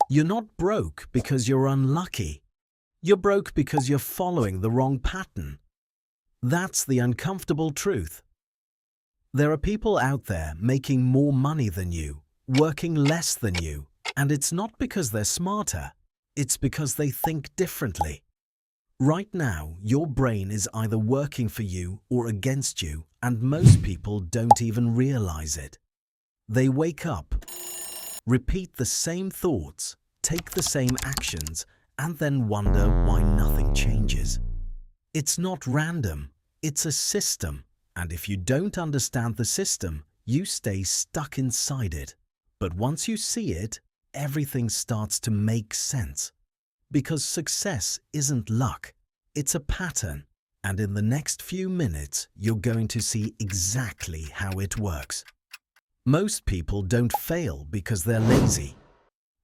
You're not broke because you're unlucky. You're broke because you're following the wrong pattern. That's the uncomfortable truth. There are people out there making more money than you, working less than you, and it's not because they're smarter, it's because they think differently. Right now, your brain is either working for you or against you, and most people don't even realize it. They wake up, repeat the same thoughts, take the same actions, and then wonder why nothing changes. It's not random, it's a system, and if you don't understand the system, you stay stuck inside it. But once you see it, everything starts to make sense. Because success isn't luck, it's a pattern, and in the next few minutes, you're going to see exactly how it works. Most people don't fail because they're lazy.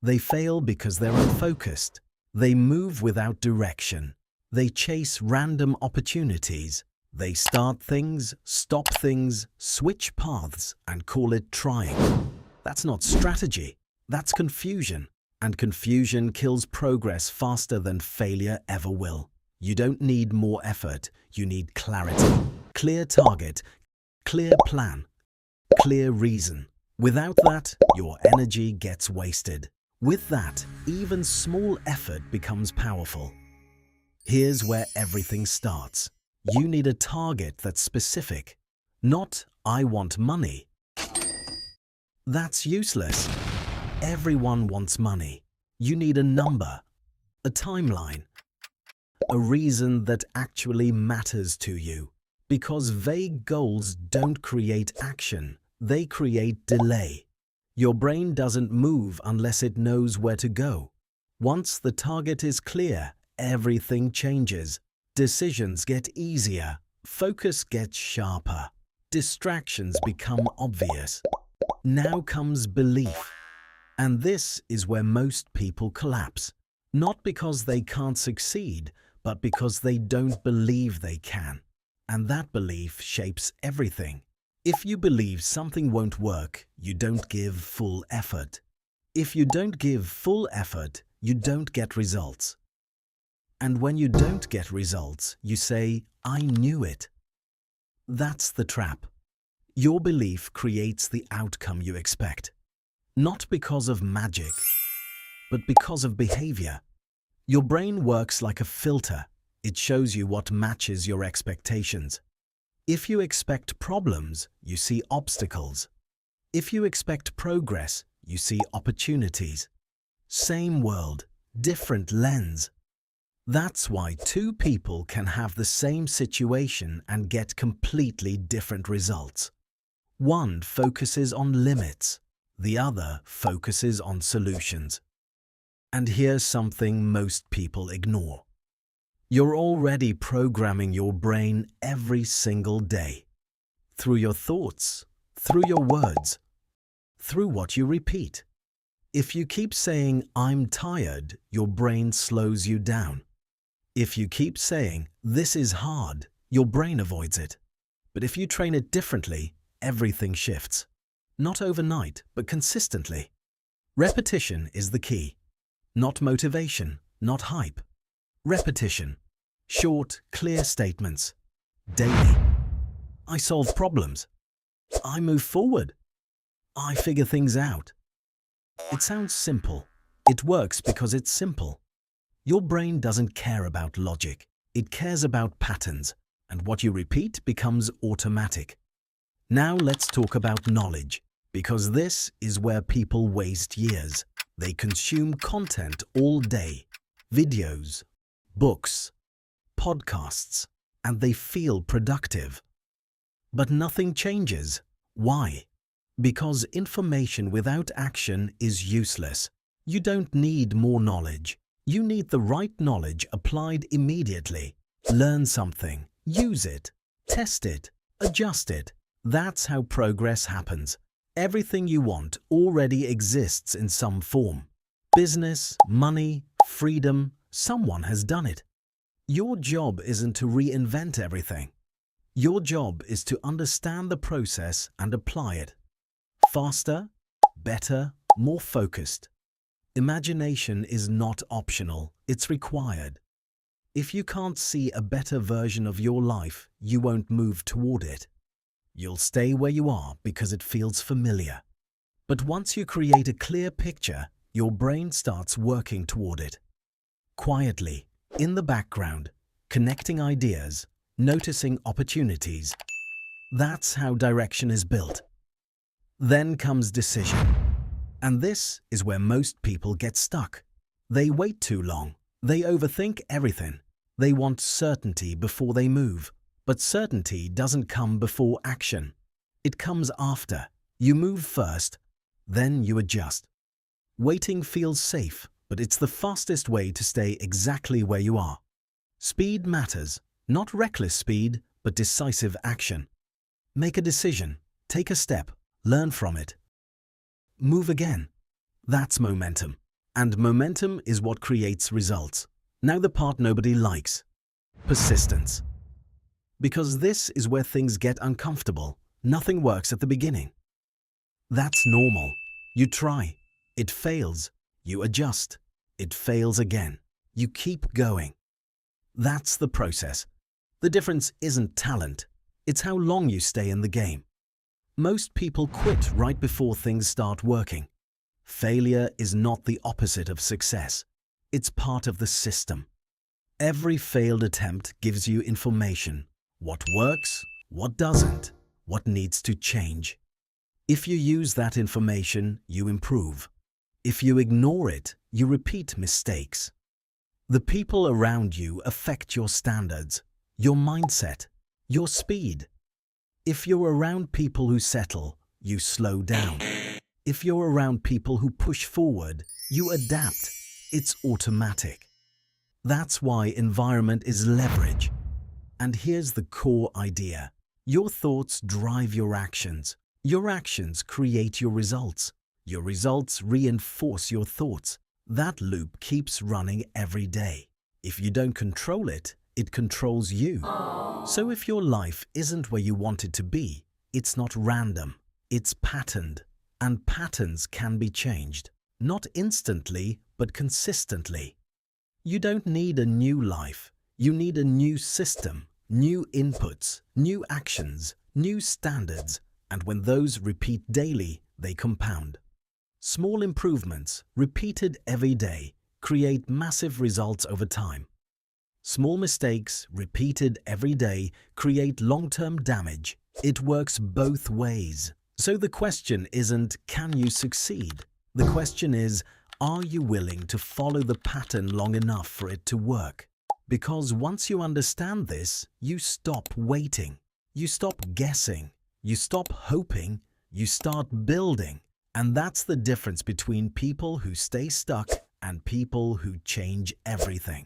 They fail because they're unfocused. They move without direction. They chase random opportunities. They start things, stop things, switch paths, and call it trying. That's not strategy. That's confusion. And confusion kills progress faster than failure ever will. You don't need more effort. You need clarity. Clear target, clear plan, clear reason. Without that, your energy gets wasted. With that, even small effort becomes powerful. Here's where everything starts. You need a target that's specific. Not, I want money. That's useless. Everyone wants money. You need a number, a timeline, a reason that actually matters to you. Because vague goals don't create action, they create delay. Your brain doesn't move unless it knows where to go. Once the target is clear, everything changes. Decisions get easier, focus gets sharper, distractions become obvious. Now comes belief. And this is where most people collapse. Not because they can't succeed, but because they don't believe they can. And that belief shapes everything. If you believe something won't work, you don't give full effort. If you don't give full effort, you don't get results. And when you don't get results, you say, I knew it. That's the trap. Your belief creates the outcome you expect. Not because of magic, but because of behavior. Your brain works like a filter. It shows you what matches your expectations. If you expect problems, you see obstacles. If you expect progress, you see opportunities. Same world, different lens. That's why two people can have the same situation and get completely different results. One focuses on limits, the other focuses on solutions. And here's something most people ignore. You're already programming your brain every single day. Through your thoughts, through your words, through what you repeat. If you keep saying, I'm tired, your brain slows you down. If you keep saying, this is hard, your brain avoids it. But if you train it differently, everything shifts. Not overnight, but consistently. Repetition is the key. Not motivation, not hype. Repetition. Short, clear statements. Daily. I solve problems. I move forward. I figure things out. It sounds simple. It works because it's simple. Your brain doesn't care about logic. It cares about patterns, and what you repeat becomes automatic. Now let's talk about knowledge, because this is where people waste years. They consume content all day, videos, books, podcasts, and they feel productive. But nothing changes. Why? Because information without action is useless. You don't need more knowledge. You need the right knowledge applied immediately. Learn something, use it, test it, adjust it. That's how progress happens. Everything you want already exists in some form. Business, money, freedom, someone has done it. Your job isn't to reinvent everything. Your job is to understand the process and apply it. Faster, better, more focused. Imagination is not optional, it's required. If you can't see a better version of your life, you won't move toward it. You'll stay where you are because it feels familiar. But once you create a clear picture, your brain starts working toward it. Quietly, in the background, connecting ideas, noticing opportunities. That's how direction is built. Then comes decision. And this is where most people get stuck. They wait too long. They overthink everything. They want certainty before they move. But certainty doesn't come before action. It comes after. You move first, then you adjust. Waiting feels safe, but it's the fastest way to stay exactly where you are. Speed matters, not reckless speed, but decisive action. Make a decision, take a step, learn from it. Move again. That's momentum. And momentum is what creates results. Now the part nobody likes. Persistence. Because this is where things get uncomfortable. Nothing works at the beginning. That's normal. You try. It fails. You adjust. It fails again. You keep going. That's the process. The difference isn't talent. It's how long you stay in the game. Most people quit right before things start working. Failure is not the opposite of success. It's part of the system. Every failed attempt gives you information. What works, what doesn't, what needs to change. If you use that information, you improve. If you ignore it, you repeat mistakes. The people around you affect your standards, your mindset, your speed. If you're around people who settle, you slow down. If you're around people who push forward, you adapt. It's automatic. That's why environment is leverage. And here's the core idea. Your thoughts drive your actions. Your actions create your results. Your results reinforce your thoughts. That loop keeps running every day. If you don't control it, it controls you. So if your life isn't where you want it to be, it's not random. It's patterned. And patterns can be changed. Not instantly, but consistently. You don't need a new life. You need a new system, new inputs, new actions, new standards. And when those repeat daily, they compound. Small improvements, repeated every day, create massive results over time. Small mistakes, repeated every day, create long-term damage. It works both ways. So the question isn't, can you succeed? The question is, are you willing to follow the pattern long enough for it to work? Because once you understand this, you stop waiting. You stop guessing. You stop hoping. You start building. And that's the difference between people who stay stuck and people who change everything.